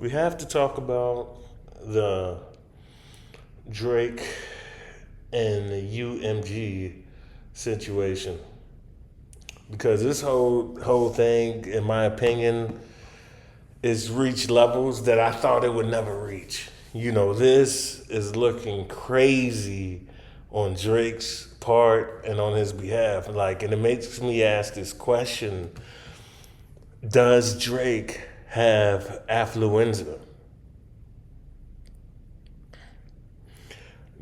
We have to talk about the Drake and the UMG situation because this whole thing, in my opinion, is reached levels that I thought it would never reach. This is looking crazy on Drake's part and on his behalf. And it makes me ask this question: does Drake have affluenza?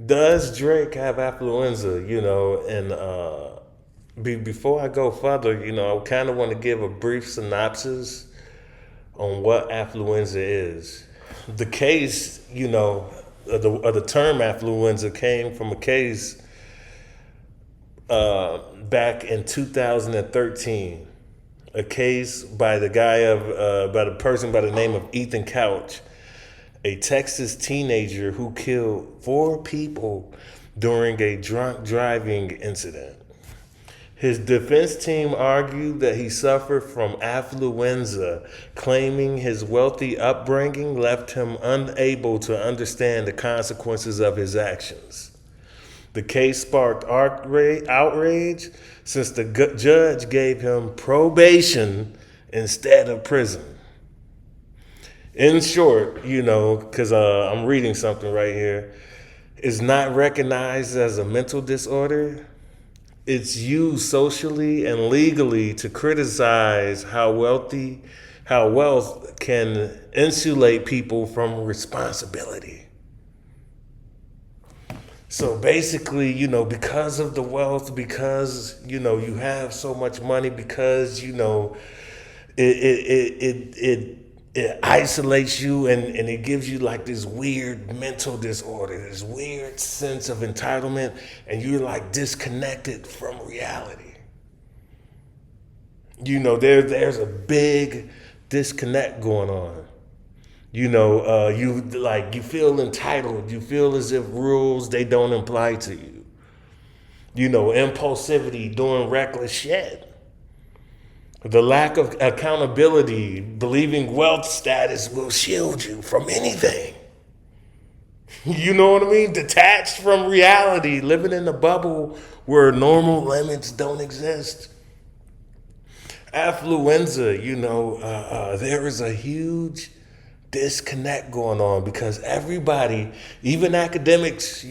Does Drake have affluenza? Before I go further, I kind of want to give a brief synopsis on what affluenza is. The case, the term affluenza came from a case back in 2013. A case by by the person by the name of Ethan Couch, a Texas teenager who killed 4 people during a drunk driving incident. His defense team argued that he suffered from affluenza, claiming his wealthy upbringing left him unable to understand the consequences of his actions. The case sparked outrage since the judge gave him probation instead of prison. In short, because I'm reading something right here, it's not recognized as a mental disorder. It's used socially and legally to criticize how wealth can insulate people from responsibility. So basically, because of the wealth, because you have so much money, because it isolates you and it gives you like this weird mental disorder, this weird sense of entitlement, and you're like disconnected from reality. There's a big disconnect going on. You feel entitled. You feel as if rules they don't apply to you. Impulsivity, doing reckless shit. The lack of accountability, believing wealth status will shield you from anything. You know what I mean? Detached from reality, living in a bubble where normal limits don't exist. Affluenza, there is a huge disconnect going on because everybody, even academics,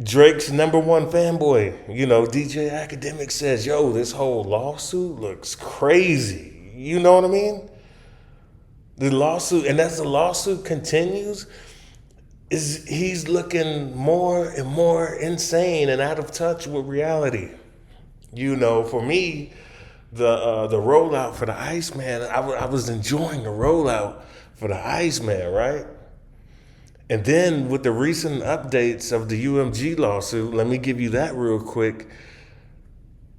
Drake's number one fanboy, DJ Academic says, yo, this whole lawsuit looks crazy. You know what I mean? The lawsuit, and as the lawsuit continues, he's looking more and more insane and out of touch with reality. For me, the rollout for the Iceman, I was enjoying the rollout for the Iceman, right? And then with the recent updates of the UMG lawsuit, let me give you that real quick.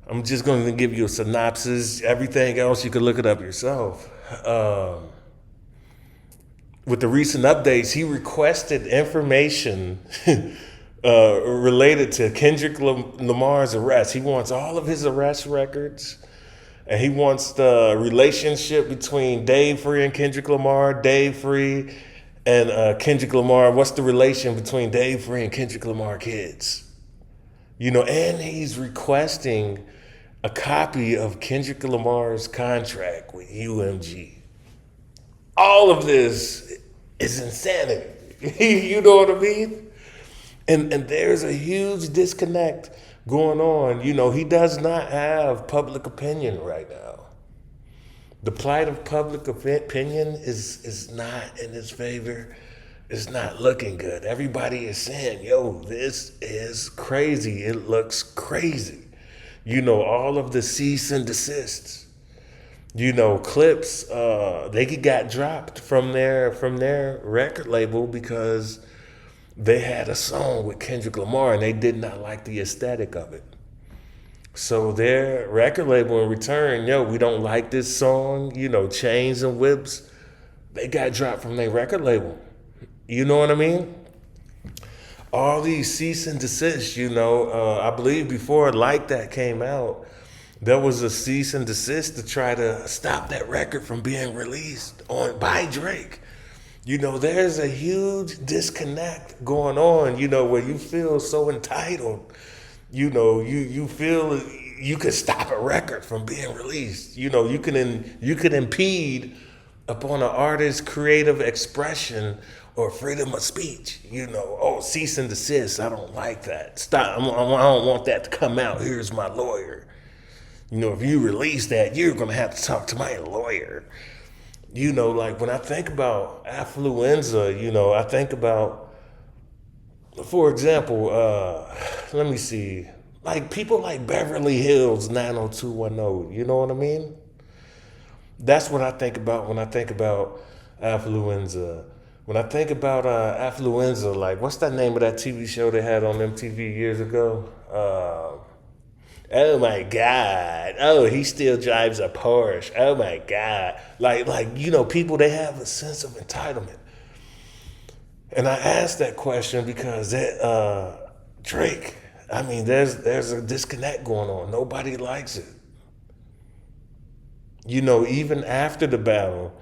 I'm just going to give you a synopsis. Everything else, you can look it up yourself. With the recent updates, he requested information related to Kendrick Lamar's arrest. He wants all of his arrest records. And he wants the relationship between Dave Free and Kendrick Lamar, Dave Free and Kendrick Lamar. What's the relation between Dave Free and Kendrick Lamar kids? And he's requesting a copy of Kendrick Lamar's contract with UMG. All of this is insanity. You know what I mean? And there's a huge disconnect going on. He does not have public opinion right now. The plight of public opinion is not in his favor. It's not looking good. Everybody is saying, yo, this is crazy. It looks crazy. All of the cease and desists. Clips, they got dropped from their record label because they had a song with Kendrick Lamar and they did not like the aesthetic of it. So their record label in return, yo, we don't like this song, Chains and Whips, they got dropped from their record label. You know what I mean? All these cease and desist, I believe before Like That came out, There was a cease and desist to try to stop that record from being released on by Drake. There's a huge disconnect going on, where you feel so entitled. You feel you could stop a record from being released. You can impede upon an artist's creative expression or freedom of speech. Oh, cease and desist. I don't like that. Stop. I don't want that to come out. Here's my lawyer. If you release that, you're gonna have to talk to my lawyer. Like when I think about affluenza, I think about, for example, let me see, like people like Beverly Hills 90210. You know what I mean? That's what I think about when I think about affluenza. When I think about affluenza, like what's that name of that TV show they had on MTV years ago? Oh my God! Oh, he still drives a Porsche. Oh my God! People, they have a sense of entitlement, and I asked that question because Drake. I mean, there's a disconnect going on. Nobody likes it. Even after the battle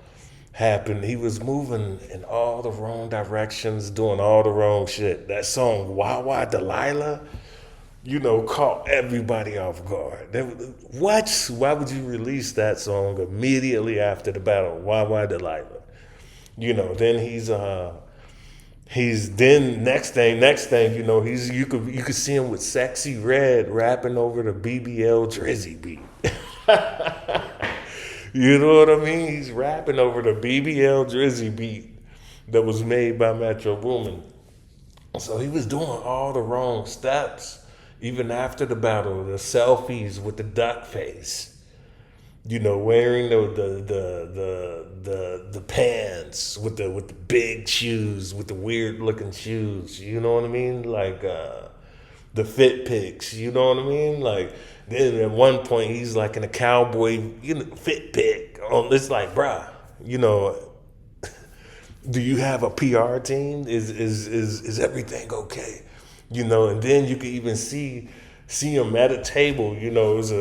happened, he was moving in all the wrong directions, doing all the wrong shit. That song, Wawa Delilah, caught everybody off guard. What? Why would you release that song immediately after the battle? Wawa Delilah. Then he's then next thing, you could see him with Sexy Red rapping over the BBL Drizzy beat. You know what I mean? He's rapping over the BBL Drizzy beat that was made by Metro Boomin. So he was doing all the wrong steps. Even after the battle, the selfies with the duck face, wearing the pants with the big shoes, with the weird looking shoes. You know what I mean? Like the fit pics. You know what I mean? Like then at one point he's like in a cowboy, fit pic. It's like, bruh, do you have a PR team? Is everything okay? And then you can even see him at a table, it was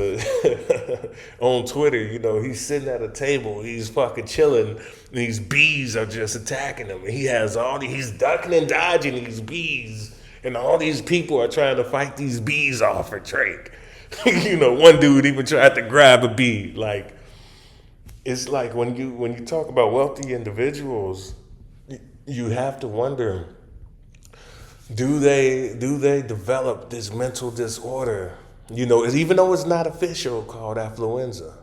on Twitter, he's sitting at a table, he's fucking chilling, and these bees are just attacking him. And he's ducking and dodging these bees, and all these people are trying to fight these bees off for Drake. One dude even tried to grab a bee. Like, it's like when you talk about wealthy individuals, you have to wonder, do they develop this mental disorder? Even though it's not official, called affluenza.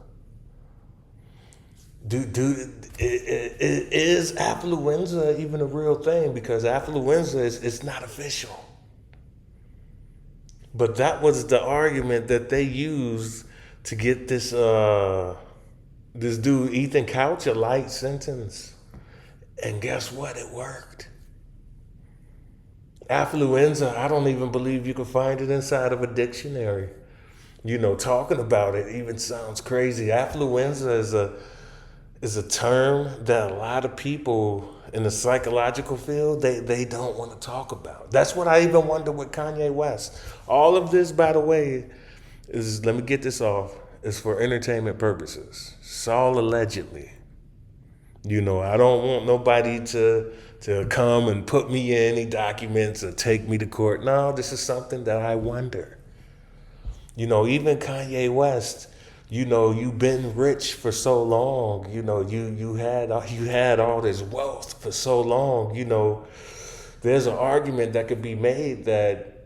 Is affluenza even a real thing? Because affluenza it's not official. But that was the argument that they used to get this dude Ethan Couch a light sentence. And guess what? It worked. Affluenza, I don't even believe you can find it inside of a dictionary. Talking about it even sounds crazy. Affluenza is a term that a lot of people in the psychological field, they don't want to talk about. That's what I even wonder with Kanye West. All of this, by the way, let me get this off, is for entertainment purposes. It's all allegedly. I don't want nobody to come and put me in any documents or take me to court. No, this is something that I wonder. Even Kanye West, you've been rich for so long. You had all this wealth for so long. There's an argument that could be made that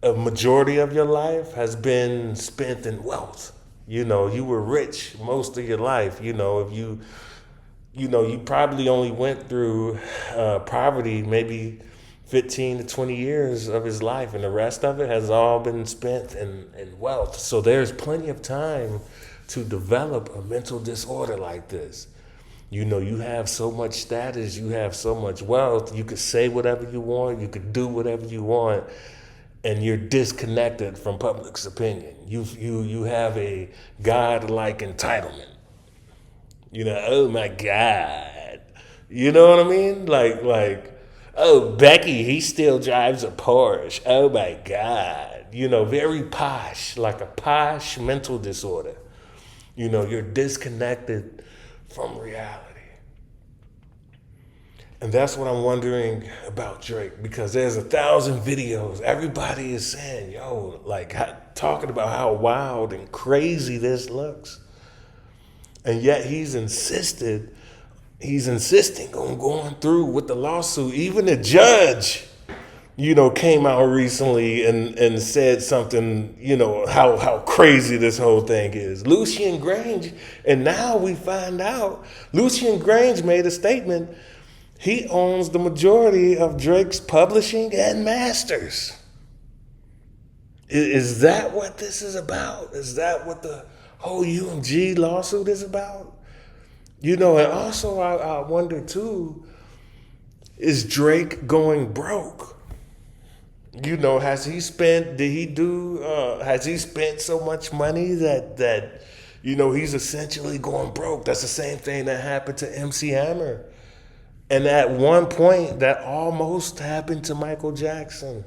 a majority of your life has been spent in wealth. You were rich most of your life. If you probably only went through poverty maybe 15 to 20 years of his life, and the rest of it has all been spent in wealth. So there's plenty of time to develop a mental disorder like this. You have so much status, you have so much wealth, you could say whatever you want, you could do whatever you want, and you're disconnected from public's opinion. You have a godlike entitlement. Oh my God. You know what I mean? Like Oh, Becky, he still drives a Porsche. Oh my God. Very posh, like a posh mental disorder. You're disconnected from reality. And that's what I'm wondering about Drake, because there's 1,000 videos. Everybody is saying, yo, like talking about how wild and crazy this looks. And yet he's insisting on going through with the lawsuit. Even the judge, came out recently and said something, how crazy this whole thing is. Lucian Grange, and now we find out Lucian Grange made a statement. He owns the majority of Drake's publishing and masters. Is that what this is about? Is that what the whole UMG lawsuit is about? And also I wonder too, is Drake going broke? Has he spent so much money that he's essentially going broke? That's the same thing that happened to MC Hammer. And at one point, that almost happened to Michael Jackson.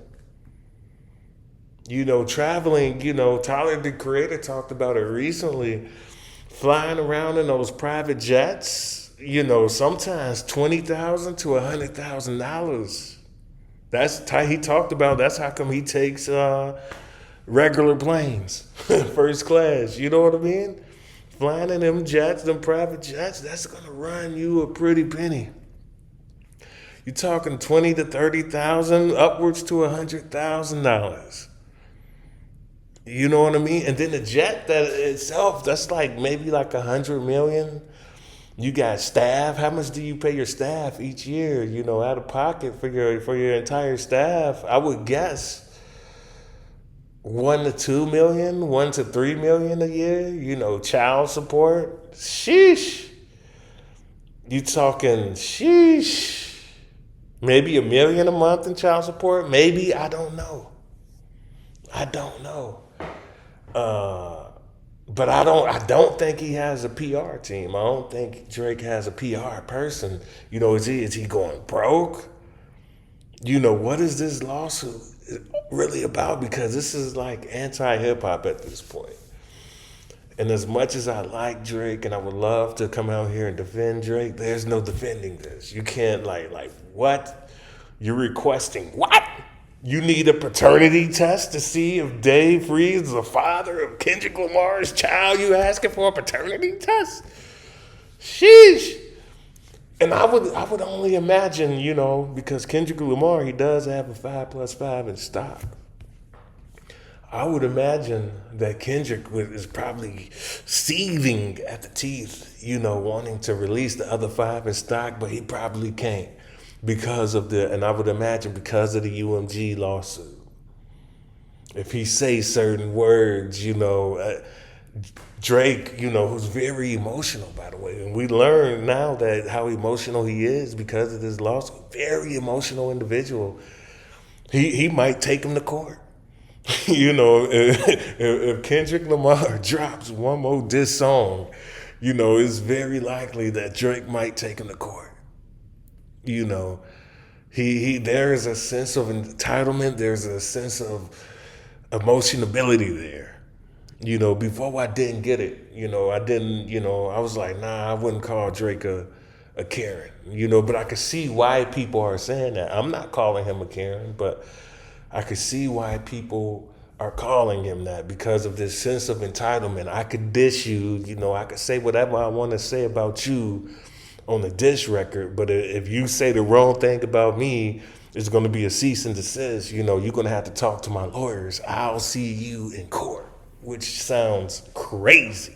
Traveling, Tyler, the Creator, talked about it recently. Flying around in those private jets, sometimes $20,000 to $100,000. He talked about. That's how come he takes regular planes, first class. You know what I mean? Flying in them jets, them private jets, that's gonna run you a pretty penny. You're talking 20 to 30,000, upwards to $100,000. You know what I mean? And then the jet that itself, that's like maybe like 100 million. You got staff. How much do you pay your staff each year? Out of pocket for your entire staff. I would guess 1 to 2 million, 1 to 3 million a year. Child support. Sheesh. You talking sheesh. Maybe $1 million a month in child support. Maybe, I don't know. But I don't think he has a PR team. I don't think Drake has a PR person. Is he going broke? What is this lawsuit really about? Because this is like anti-hip hop at this point. And as much as I like Drake and I would love to come out here and defend Drake, there's no defending this. You can't like what? You're requesting what? You need a paternity test to see if Dave Free is the father of Kendrick Lamar's child. You asking for a paternity test? Sheesh. And I would only imagine, because Kendrick Lamar, he does have a 5+5 in stock. I would imagine that Kendrick is probably seething at the teeth, wanting to release the other 5 in stock, but he probably can't and I would imagine because of the UMG lawsuit. If he says certain words, Drake, who's very emotional, by the way, and we learn now that how emotional he is because of this lawsuit, very emotional individual. He might take him to court. If Kendrick Lamar drops one more diss song, it's very likely that Drake might take him to court. There is a sense of entitlement. There's a sense of emotionability there. Before I didn't get it. I was like, nah, I wouldn't call Drake a Karen. But I could see why people are saying that. I'm not calling him a Karen, but I could see why people are calling him that because of this sense of entitlement. I could diss you, I could say whatever I want to say about you on the diss record, but if you say the wrong thing about me, it's going to be a cease and desist. You're going to have to talk to my lawyers. I'll see you in court, which sounds crazy.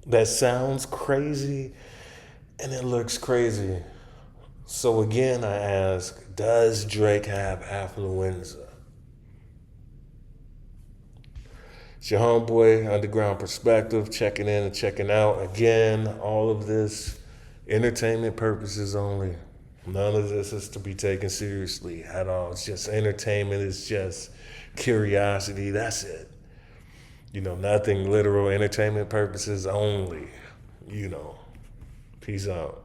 That sounds crazy, and it looks crazy. So again, I ask, does Drake have affluenza? It's your homeboy, Underground Perspective, checking in and checking out. Again, all of this, entertainment purposes only. None of this is to be taken seriously at all. It's just entertainment. It's just curiosity. That's it. Nothing literal, entertainment purposes only. Peace out.